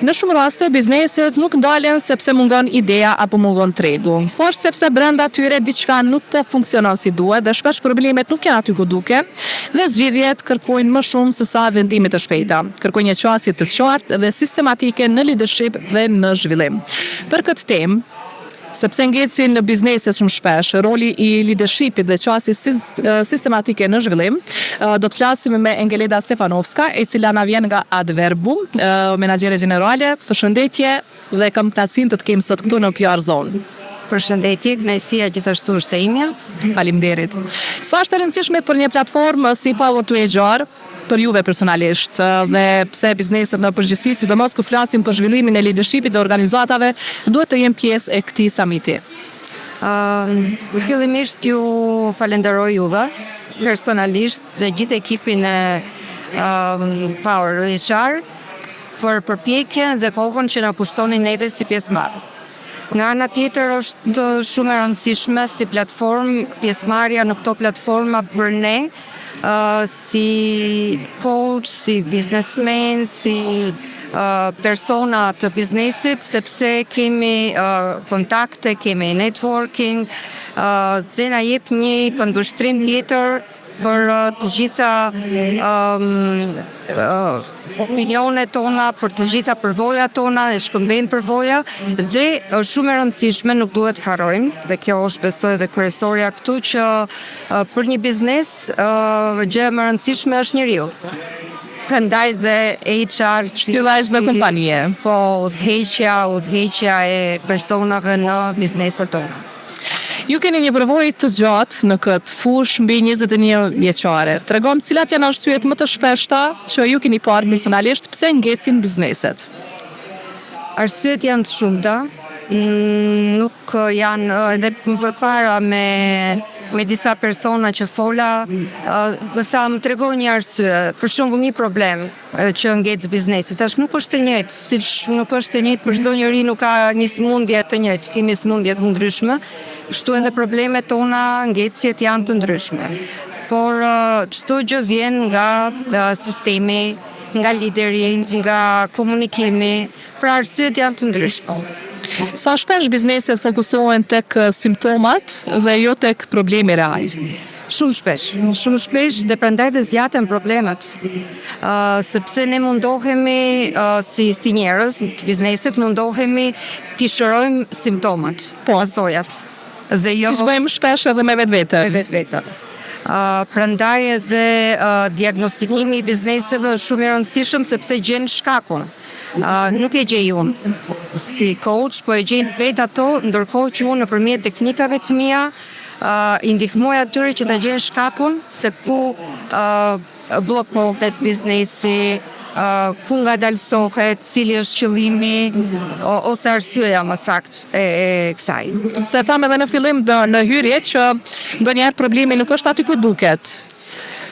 Në shumë raste, bizneset nuk ndalen sepse mungon ideja apo mungon tregu, por sepse brenda tyre diçka nuk po funksionon si duhet dhe shpesh problemet nuk janë aty ku duken dhe zgjidhjet kërkojnë më shumë se sa vendime të shpejta. Kërkojnë një qasje të qartë dhe sistematike në leadership dhe në zhvillim. Për këtë temë, sepse ngecin në biznese shumë shpesh, roli i leadershipit dhe qasjes sistematike në zhvillim, do të flasim me Engeleda Stefanovska, e cila na vjen nga Adverbu, menaxhere gjenerale. Përshëndetje dhe kam kënaqësinë të kemi sot këtu në PR Zone. Përshëndetje, kënaqësia gjithashtu është e imja. Faleminderit. Sa është e rëndësishme për një platformë si Power to HR për juve personalisht dhe pse bizneset në përgjithësi, sidomos kur flasim për zhvillimin e leadershipit dhe organizatave, duhet të jenë pjesë e këtij samiti? Fillimisht ju falenderoj juve personalisht dhe gjithë ekipin e Power HR për përpjekjen dhe kohën që na kushtoni neve si pjesëmarrës. Nga ana tjetër është shumë e rëndësishme si platformë pjesëmarrja në këto platforma për ne, si coach, si businessman, si persona të biznesit, sepse kemi kontakte, kemi networking dhe na jep një këndvështrim tjetër për të gjitha opinionet tona, për të gjitha përvojat tona, e shkëmbejmë përvoja dhe është shumë e rëndësishme, nuk duhet harrojmë, dhe kjo është besoj dhe kryesorja këtu, që për një biznes gjë më e rëndësishme është njeriu. Prandaj dhe HR shtylla çdo kompanie. Po, udhëheqja e personave në bizneset tona. Ju keni një përvojë të gjatë në këtë fushë mbi 21 vjeçare. Tregon cilat janë arsyet më të shpeshta që ju keni parë personalisht pse ngecin bizneset? Arsyet janë të shumta, nuk janë edhe përpara me disa persona që fola, më tregoj një arsye, për shembull një problem që ngec biznesi. Tash nuk është e njëjtë, siç nuk është e njëjtë për çdo njeri, nuk ka një sëmundje të njëjtë, kemi sëmundje të ndryshme, kështu edhe problemet tona, ngecjet janë të ndryshme. Por çdo gjë vjen nga sistemi, nga lideri, nga komunikimi, pra arsyet janë të ndryshme. Sa shpesh bizneset fokusohen tek simptomat dhe jo tek problemi real? Shumë shpesh dhe prandaj dhe zjaten problemet. Sepse ne mundohemi si njerëz të biznesit, mundohemi t'i shërojmë simptomat, pasojat. Dhe jo si bëjmë shpesh edhe me vetvete. Prandaj edhe diagnostikimi i bizneseve është shumë i rëndësishëm sepse gjen shkakun. Nuk e gjej unë si coach, po e gjej vetë ato, ndërkohë që unë nëpërmjet teknikave të mia i ndihmoj atyre që ta gjejnë shkakun se ku bllokohet biznesi, ku ngadalsohet, cili është qëllimi ose arsyeja më saktë e kësaj. Se thamë edhe në fillim në hyrje që ndonjëherë problemi nuk është aty ku duket.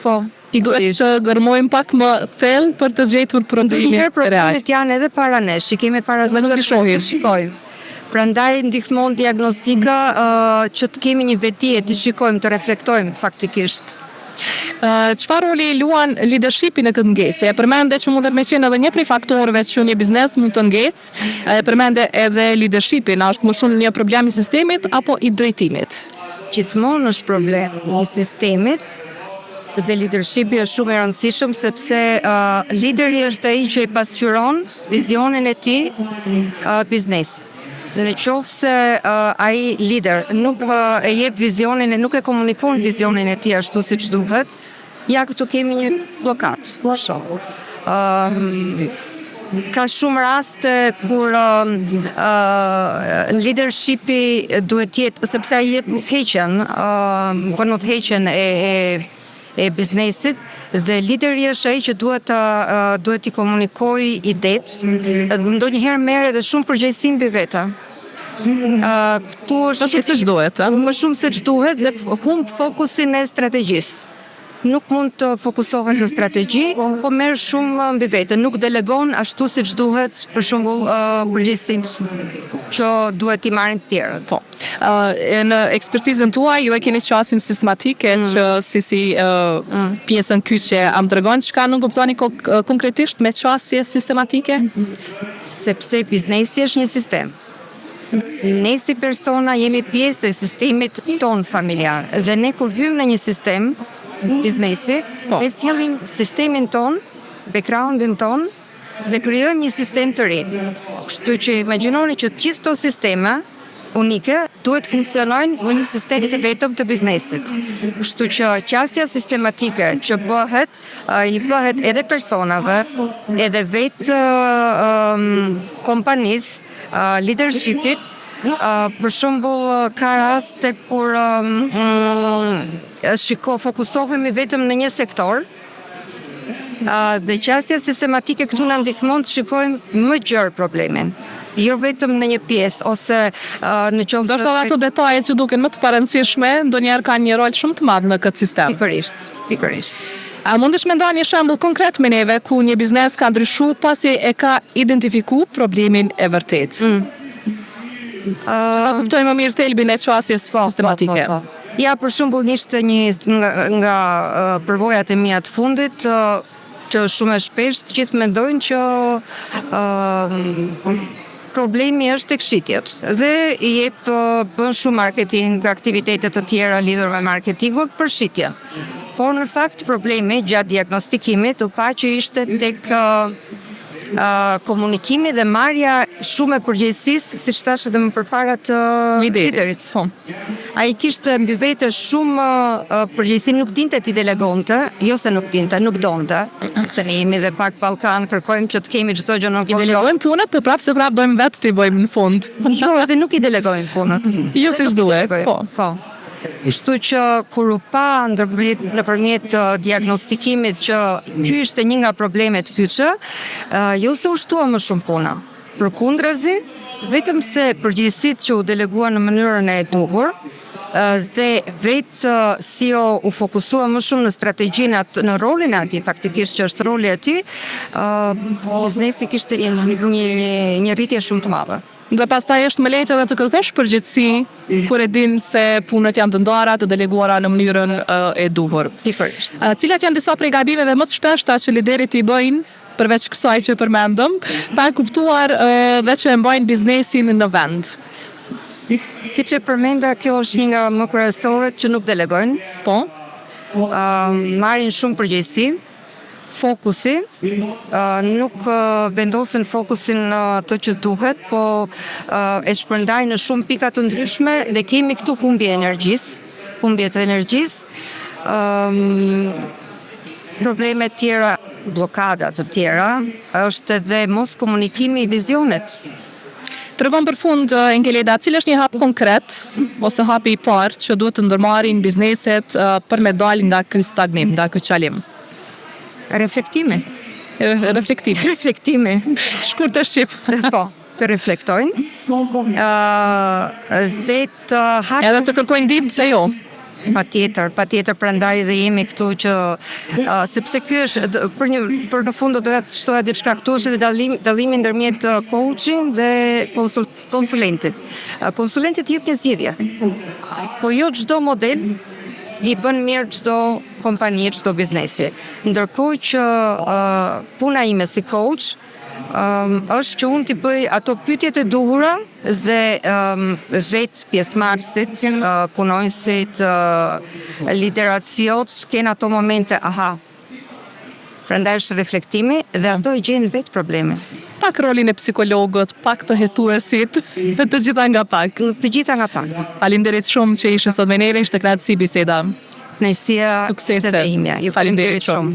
Po. I duhet të gërmojmë pak më thellë për të gjetur problemin real. Problemet janë edhe para nesh, i kemi para dhe nuk i shohim. Shikojmë. Prandaj ndihmon diagnostika që të kemi një veti e të shikojmë, të reflektojmë faktikisht. Çfarë roli luan leadershipi në këtë ngecje? E përmende që mundet me qenë edhe një prej faktorëve që një biznes mund të ngecë, e përmende edhe leadershipin, a është më shumë një problem i sistemit apo i drejtimit? Gjithmonë është problem i sistemit, dhe leadershipi është shumë e rëndësishëm sepse lideri është ai që i pasqyron vizionin e tij biznesit. Në qoftë se ai lider nuk e jep vizionin e nuk e komunikon vizionin e tij ashtu siç duhet, ja këtu kemi një blokadë. Për shembull, ka shumë raste kur leadershipi duhet jetë, sepse ai jep udhëheqjen, bën udhëheqjen e biznesit dhe lideri është ai që duhet t'i komunikojë idetë dhe ndonjëherë merr edhe shumë përgjegjësi mbi vete. Këtu është më shumë se ç'duhet, më shumë se ç'duhet dhe humb fokusin e strategjisë. Nuk mund të fokusohet në strategji, po merr shumë mbi vete, nuk delegon ashtu siç duhet, për shembull përgjegjësinë që duhet t'i marrin të tjerët. Po. Në ekspertizën tuaj ju e keni qasin sistematike që si pjesën kyçe am tregon çka nuk kuptoni konkretisht me qasje sistematike? sepse biznesi është një sistem. Ne si persona jemi pjesë e sistemit ton familjar dhe ne kur hymë në një sistem biznesi, ne sjellim sistemin ton, backgroundin ton dhe krijojmë një sistem të ri. Kështu që imagjinoni që të gjithë këto sisteme unike duhet funksionojnë në një sistem të vetëm të biznesit. Kështu që qasja sistematike që bëhet, i bëhet edhe personave, edhe vetë kompanisë, leadershipit, për shembull ka raste kur fokusohemi vetëm në një sektor, dhe qasja sistematike këtu na ndihmon të shikojmë më gjerë problemin. Jo vetëm në një pjesë ose në qoftë. Do të thotë ato detajet që duken më të parëndësishme, ndonjëherë kanë një rol shumë të madh në këtë sistem. Pikërisht. A mundesh me nda një shembull konkret me neve ku një biznes ka ndryshu pasi e ka identifiku problemin e vërtet? Kuptojmë më mirë thelbin e qasjes sistematike. Ja, për shembull, ishte një nga përvojat e mia të fundit, që shumë e shpesh të gjithë mendojnë që problemi është tek shitjet dhe bën shumë marketing, aktivitete të tjera lidhur me marketingun për shitje. Por në fakt problemi gjatë diagnostikimit u pa që ishte tek komunikimi dhe marrja shumë e përgjegjësisë, siç thash edhe më përpara të liderit. Ai kishte mbi vete shumë përgjegjësi, nuk dinte ti delegonte, jo se nuk dinte, nuk donte. Se ne jemi dhe pak Ballkan, kërkojmë që të kemi çdo gjë në kontroll. I delegojmë punët, për prapë se prapë dojmë vetë t'i bëjmë në fund. Jo, edhe nuk i delegojmë punët. Jo siç duhet, po. Kështu që kur u pa nëpërmjet diagnostikimit që ky ishte një nga problemet pyetje, jo se u shtua më shumë puna. Përkundrazi, vetëm se përgjegjësitë që u deleguan në mënyrën e duhur dhe vetë CEO u fokusua më shumë në strategjinë, në rolin e atij, faktikisht që është roli i tij, biznesi kishte një rritje shumë të madhe. Dhe pastaj është më lehtë edhe të kërkosh përgjegjësi kur e din se punët janë të ndara, të deleguara në mënyrën e duhur. Pikërisht. Cilat janë disa prej gabimeve më të shpeshta që liderit i bëjnë, përveç kësaj që përmendëm, pa kuptuar dhe që e mbajnë biznesin në vend? Siç e përmenda, kjo është një nga më kryesorët që nuk delegojnë. Po. Marrin shumë përgjegjësi. Fokusi, nuk vendosin fokusin në ato që duhet, po e shpërndajnë në shumë pika të ndryshme dhe kemi këtu humbje të energjisë, probleme të tjera, blokada të tjera, është edhe mos komunikimi i vizionet. Tregon për fund, Engeleda, cili është një hap konkret ose hapi i parë që duhet të ndërmarrin bizneset për me dalë nga ky stagnim, nga ky qalim? Reflektimi. Shkurt të shqip. Po, të reflektojnë. Dhe të hapin. Edhe të kërkojnë ndihmë se jo. Patjetër, prandaj dhe jemi këtu që sepse ky është për në fund do të shtoja diçka këtu, është dallimi ndërmjet coaching dhe konsulentit. Konsulenti jep një zgjidhje. Po jo çdo model i bën mirë çdo kompani, çdo biznesi. Ndërkohë që puna ime si coach është që unë t'i bëj ato pyetjet e duhura dhe vetë pjesëmarrësit, punonjësit, lideraciot kenë ato momente, prandaj është reflektimi dhe ato e gjejnë vetë problemin. Pak rolin e psikologët, pak të hetuesit, të gjitha nga pak. Faleminderit shumë që ishe sot me neve, ishte kënaqësi biseda. Kënaqësia suksese. Faleminderit shumë.